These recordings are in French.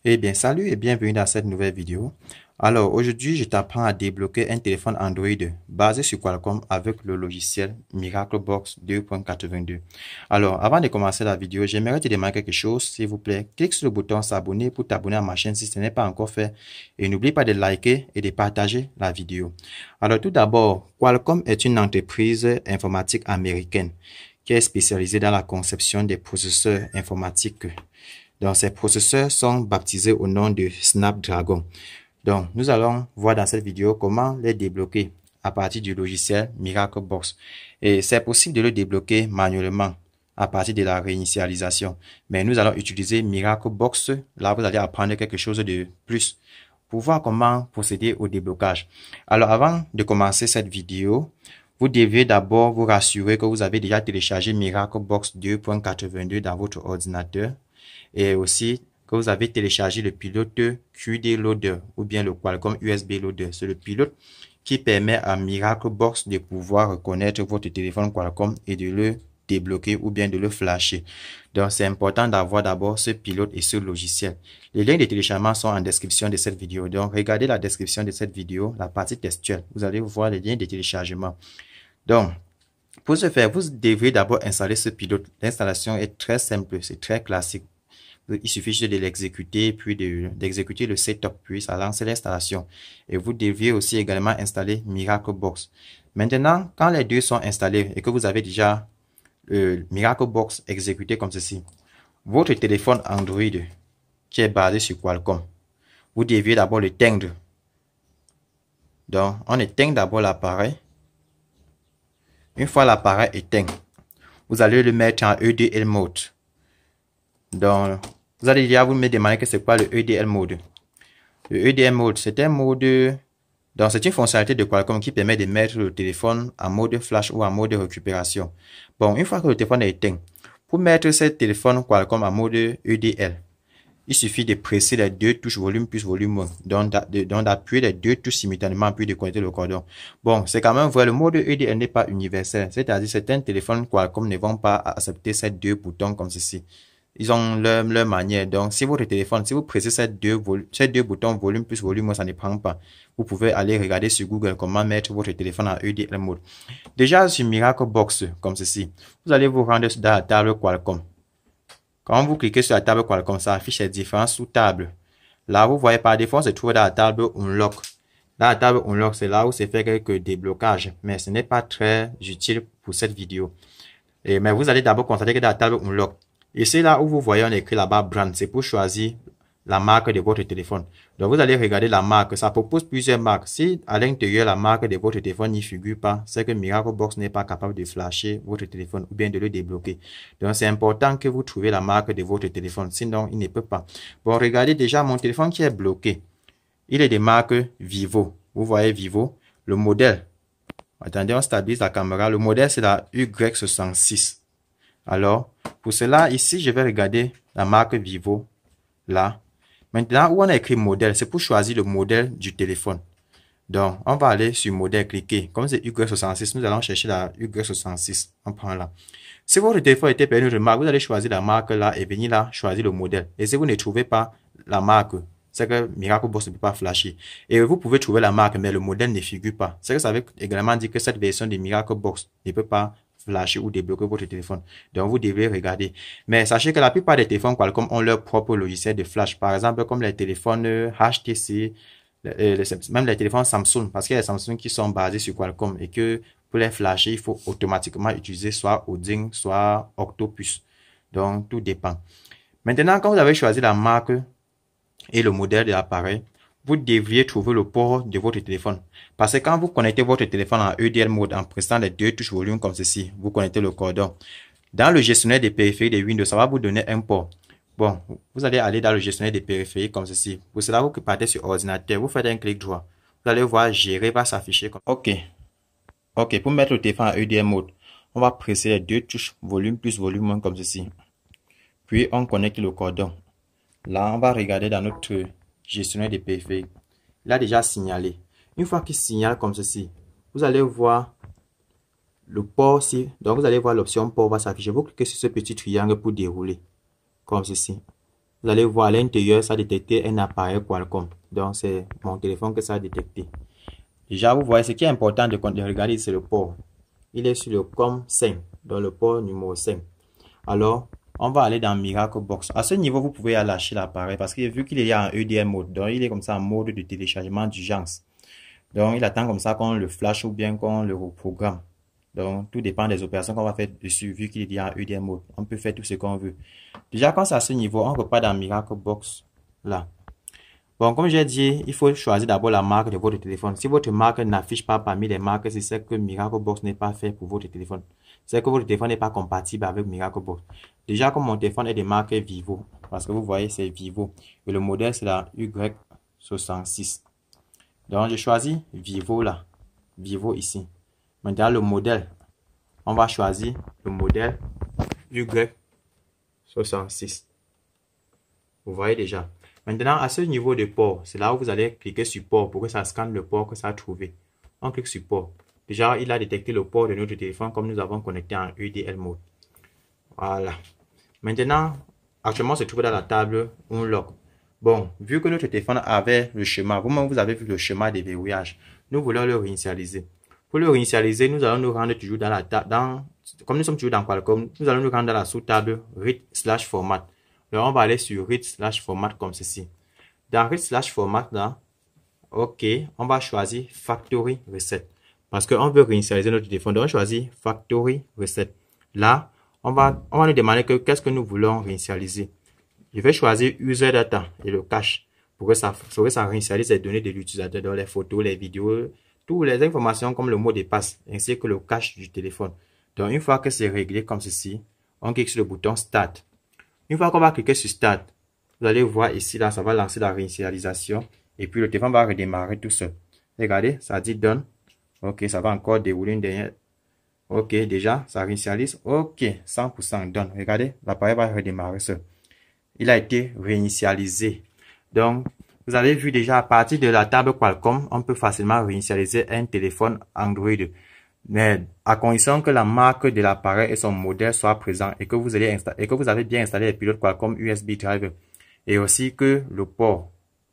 Eh bien, salut et bienvenue dans cette nouvelle vidéo. Alors, aujourd'hui, je t'apprends à débloquer un téléphone Android basé sur Qualcomm avec le logiciel MiracleBox 2.82. Alors, avant de commencer la vidéo, j'aimerais te demander quelque chose, s'il vous plaît. Clique sur le bouton s'abonner pour t'abonner à ma chaîne si ce n'est pas encore fait. Et n'oublie pas de liker et de partager la vidéo. Alors, tout d'abord, Qualcomm est une entreprise informatique américaine qui est spécialisée dans la conception des processeurs informatiques. Donc, ces processeurs sont baptisés au nom de Snapdragon. Donc, nous allons voir dans cette vidéo comment les débloquer à partir du logiciel MiracleBox. Et c'est possible de le débloquer manuellement à partir de la réinitialisation. Mais nous allons utiliser MiracleBox. Là, vous allez apprendre quelque chose de plus pour voir comment procéder au déblocage. Alors, avant de commencer cette vidéo, vous devez d'abord vous rassurer que vous avez déjà téléchargé MiracleBox 2.82 dans votre ordinateur et aussi que vous avez téléchargé le pilote QD Loader ou bien le Qualcomm USB Loader. C'est le pilote qui permet à MiracleBox de pouvoir reconnaître votre téléphone Qualcomm et de le débloquer ou bien de le flasher. Donc, c'est important d'avoir d'abord ce pilote et ce logiciel. Les liens de téléchargement sont en description de cette vidéo. Donc, regardez la description de cette vidéo, la partie textuelle. Vous allez voir les liens de téléchargement. Donc, pour ce faire, vous devrez d'abord installer ce pilote. L'installation est très simple, c'est très classique. Il suffit juste de l'exécuter, puis d'exécuter le setup, puis ça lance l'installation. Et vous deviez aussi également installer MiracleBox. Maintenant, quand les deux sont installés et que vous avez déjà MiracleBox exécuté comme ceci, votre téléphone Android qui est basé sur Qualcomm, vous deviez d'abord l'éteindre. Donc, on éteint d'abord l'appareil. Une fois l'appareil éteint, vous allez le mettre en EDL mode. Donc, vous allez déjà vous me demander que c'est quoi le EDL mode. Le EDL mode, c'est un mode, donc c'est une fonctionnalité de Qualcomm qui permet de mettre le téléphone en mode flash ou en mode récupération. Bon, une fois que le téléphone est éteint, pour mettre ce téléphone Qualcomm en mode EDL, il suffit de presser les deux touches volume plus volume 1, donc d'appuyer les deux touches simultanément puis de connecter le cordon. Bon, c'est quand même vrai, le mode EDL n'est pas universel, c'est-à-dire certains téléphones Qualcomm ne vont pas accepter ces deux boutons comme ceci. Ils ont leur manière. Donc, si votre téléphone, si vous pressez ces deux boutons volume plus volume, ça ne prend pas. Vous pouvez aller regarder sur Google comment mettre votre téléphone en EDL mode. Déjà sur MiracleBox, comme ceci, vous allez vous rendre dans la table Qualcomm. Quand vous cliquez sur la table Qualcomm, ça affiche les différentes sous-tables. Là, vous voyez par défaut, on se trouve dans la table Unlock. Dans la table Unlock, c'est là où c'est fait quelques déblocages, mais ce n'est pas très utile pour cette vidéo. Mais vous allez d'abord constater que dans la table Unlock, et c'est là où vous voyez on écrit là-bas brand, c'est pour choisir la marque de votre téléphone. Donc vous allez regarder la marque, ça propose plusieurs marques. Si à l'intérieur la marque de votre téléphone n'y figure pas, c'est que MiracleBox n'est pas capable de flasher votre téléphone ou bien de le débloquer. Donc c'est important que vous trouviez la marque de votre téléphone, sinon il ne peut pas. Bon, regardez déjà mon téléphone qui est bloqué. Il est de marque Vivo. Vous voyez Vivo, le modèle. Attendez, on stabilise la caméra. Le modèle c'est la Y66. Alors, pour cela, ici, je vais regarder la marque Vivo, là. Maintenant, où on a écrit modèle, c'est pour choisir le modèle du téléphone. Donc, on va aller sur modèle, cliquer. Comme c'est Y66, nous allons chercher la Y66. On prend là. Si votre téléphone était perdu de marque, vous allez choisir la marque là et venir là, choisir le modèle. Et si vous ne trouvez pas la marque, c'est que MiracleBox ne peut pas flasher. Et vous pouvez trouver la marque, mais le modèle ne figure pas. C'est que ça veut également dire que cette version de MiracleBox ne peut pas flasher ou débloquer votre téléphone. Donc, vous devez regarder. Mais sachez que la plupart des téléphones Qualcomm ont leur propre logiciel de flash. Par exemple, comme les téléphones HTC, même les téléphones Samsung, parce qu'il y a des Samsung qui sont basés sur Qualcomm et que pour les flasher, il faut automatiquement utiliser soit Odin, soit Octopus. Donc, tout dépend. Maintenant, quand vous avez choisi la marque et le modèle de l'appareil, vous devriez trouver le port de votre téléphone. Parce que quand vous connectez votre téléphone en EDL mode en pressant les deux touches volume comme ceci, vous connectez le cordon. Dans le gestionnaire des périphériques de Windows, ça va vous donner un port. Bon, vous allez aller dans le gestionnaire des périphériques comme ceci. Pour cela, vous partez sur ordinateur, vous faites un clic droit. Vous allez voir gérer va s'afficher comme OK. OK, pour mettre le téléphone en EDL mode, on va presser les deux touches volume plus volume comme ceci. Puis on connecte le cordon. Là, on va regarder dans notre gestionnaire des périphériques. Il a déjà signalé. Une fois qu'il signale comme ceci, vous allez voir le port ici. Donc, vous allez voir l'option port va s'afficher. Vous cliquez sur ce petit triangle pour dérouler. Comme ceci. vous allez voir à l'intérieur, ça a détecté un appareil Qualcomm. Donc, c'est mon téléphone que ça a détecté. Déjà, vous voyez, ce qui est important de regarder, c'est le port. Il est sur le COM5, dans le port numéro 5. Alors, on va aller dans Miracle Box. À ce niveau, vous pouvez lâcher l'appareil parce que vu qu'il est en EDM mode, donc il est comme ça en mode de téléchargement d'urgence. Donc, il attend comme ça qu'on le flash ou bien qu'on le reprogramme. Donc, tout dépend des opérations qu'on va faire dessus, vu qu'il est en EDM mode. On peut faire tout ce qu'on veut. Déjà, quand c'est à ce niveau, on repart dans Miracle Box, là. Bon, comme j'ai dit, il faut choisir d'abord la marque de votre téléphone. Si votre marque n'affiche pas parmi les marques, c'est que Miracle Box n'est pas fait pour votre téléphone. C'est que votre téléphone n'est pas compatible avec Miracle Box. Déjà, comme mon téléphone est de marque Vivo, parce que vous voyez, c'est Vivo. Et le modèle, c'est la Y66. Donc, je choisis Vivo là. Vivo ici. Maintenant, le modèle. On va choisir le modèle Y66. Vous voyez déjà. Maintenant, à ce niveau de port, c'est là où vous allez cliquer sur port pour que ça scanne le port que ça a trouvé. On clique sur port. Déjà, il a détecté le port de notre téléphone comme nous avons connecté en EDL mode. Voilà. Maintenant, actuellement, on se trouve dans la table Unlock. Bon, vu que notre téléphone avait le schéma, vous-même vous avez vu le schéma de verrouillage, nous voulons le réinitialiser. Pour le réinitialiser, nous allons nous rendre toujours dans la table, comme nous sommes toujours dans Qualcomm, nous allons nous rendre dans la sous-table read/format. Alors, on va aller sur read/format comme ceci. Dans read/format, là, OK, on va choisir Factory Reset. Parce qu'on veut réinitialiser notre téléphone. Donc, on choisit Factory Reset. Là, on va nous demander qu'est-ce que nous voulons réinitialiser. Je vais choisir User Data et le cache pour que ça réinitialise les données de l'utilisateur, dans les photos, les vidéos, toutes les informations comme le mot de passe, ainsi que le cache du téléphone. Donc, une fois que c'est réglé comme ceci, on clique sur le bouton Start. Une fois qu'on va cliquer sur Start, vous allez voir ici, là, ça va lancer la réinitialisation et puis le téléphone va redémarrer tout seul. Regardez, ça dit Done. OK, ça va encore dérouler une dernière. OK, déjà, ça réinitialise. OK, 100% Done. Regardez, l'appareil va redémarrer seul. Il a été réinitialisé. Donc, vous avez vu déjà à partir de la table Qualcomm, on peut facilement réinitialiser un téléphone Android. Mais à condition que la marque de l'appareil et son modèle soient présents et que vous avez bien installé les pilotes Qualcomm USB Driver et aussi que le port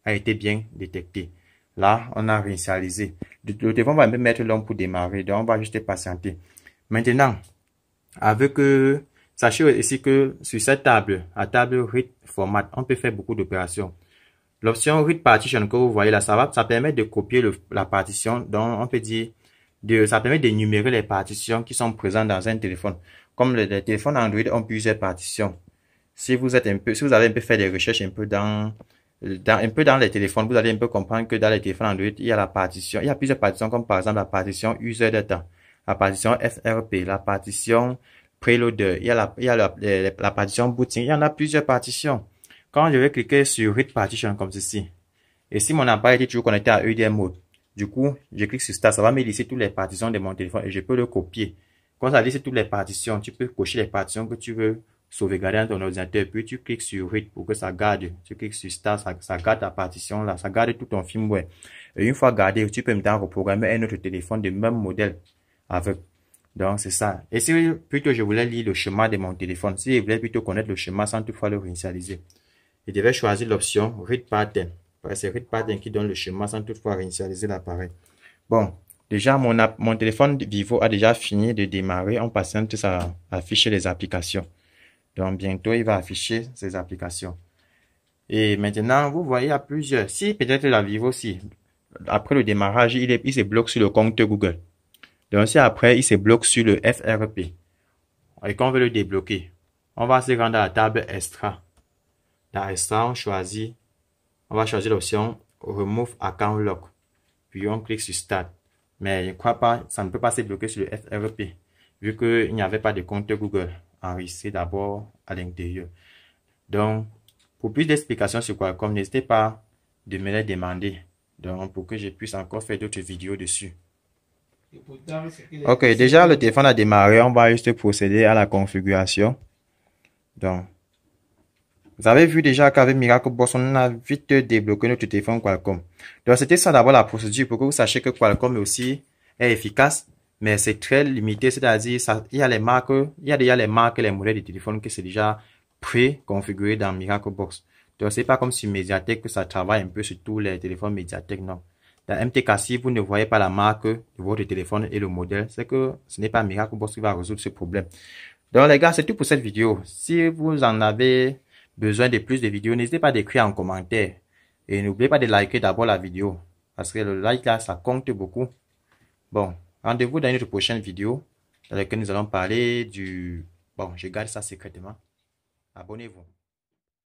a été bien détecté. Là, on a réinitialisé. Le téléphone va un peu mettre long pour démarrer, donc on va juste patienter. Maintenant, sachez aussi que sur cette table, à table Read Format, on peut faire beaucoup d'opérations. L'option Read Partition que vous voyez là, ça permet de copier la partition. Donc, on peut dire, ça permet d'énumérer les partitions qui sont présentes dans un téléphone. Comme les téléphones Android ont plusieurs partitions. Si vous avez un peu fait des recherches un peu dans les téléphones, vous allez un peu comprendre que dans les téléphones Android, il y a plusieurs partitions, comme par exemple la partition User Data, la partition FRP, la partition Preloader, il y a la partition Booting, il y en a plusieurs partitions. Quand je vais cliquer sur Read Partition comme ceci, et si mon appareil est toujours connecté à EDM mode, du coup, je clique sur Start, ça va me lister toutes les partitions de mon téléphone et je peux le copier. Quand ça liste toutes les partitions, tu peux cocher les partitions que tu veux sauvegarder dans ton ordinateur, puis tu cliques sur Read pour que ça garde. Tu cliques sur Start, ça garde ta partition là, ça garde tout ton firmware. Et une fois gardé, tu peux maintenant reprogrammer un autre téléphone de même modèle avec. Donc, c'est ça. Et si plutôt je voulais lire le schéma de mon téléphone, si je voulais plutôt connaître le schéma sans toutefois le réinitialiser, je devais choisir l'option Read Pattern. C'est Read Pattern qui donne le schéma sans toutefois réinitialiser l'appareil. Bon, déjà, mon téléphone Vivo a déjà fini de démarrer. On patiente, ça affiche les applications. Donc, bientôt, il va afficher ses applications. Et maintenant, vous voyez, il y a plusieurs. Si peut-être la Vivo, si après le démarrage, il se bloque sur le compte Google. Donc, si après, il se bloque sur le FRP et qu'on veut le débloquer, on va se rendre à la table Extra. Dans Extra, on va choisir l'option Remove Account Lock. Puis, on clique sur Start. Mais je ne crois pas, ça ne peut pas se bloquer sur le FRP, vu qu'il n'y avait pas de compte Google enregistré d'abord à l'intérieur. Donc, pour plus d'explications sur Qualcomm, n'hésitez pas de me les demander. Donc, pour que je puisse encore faire d'autres vidéos dessus. Ok, déjà le téléphone a démarré, on va juste procéder à la configuration. Donc, vous avez vu déjà qu'avec Miracle Box, on a vite débloqué notre téléphone Qualcomm. Donc, c'était ça d'abord la procédure pour que vous sachiez que Qualcomm aussi est efficace, mais c'est très limité, c'est-à-dire il y a déjà les marques et les modèles de téléphone qui sont déjà pré-configurés dans Miracle Box. Donc, c'est pas comme sur Mediatek que ça travaille un peu sur tous les téléphones Mediatek, non. Dans MTK, si vous ne voyez pas la marque de votre téléphone et le modèle, c'est que ce n'est pas Miraclebox qui va résoudre ce problème. Donc, les gars, c'est tout pour cette vidéo. Si vous en avez besoin de plus de vidéos, n'hésitez pas d'écrire en commentaire. Et n'oubliez pas de liker d'abord la vidéo. Parce que le like là, ça compte beaucoup. Bon, rendez-vous dans une autre prochaine vidéo dans laquelle nous allons parler du... Bon, je garde ça secrètement. Abonnez-vous.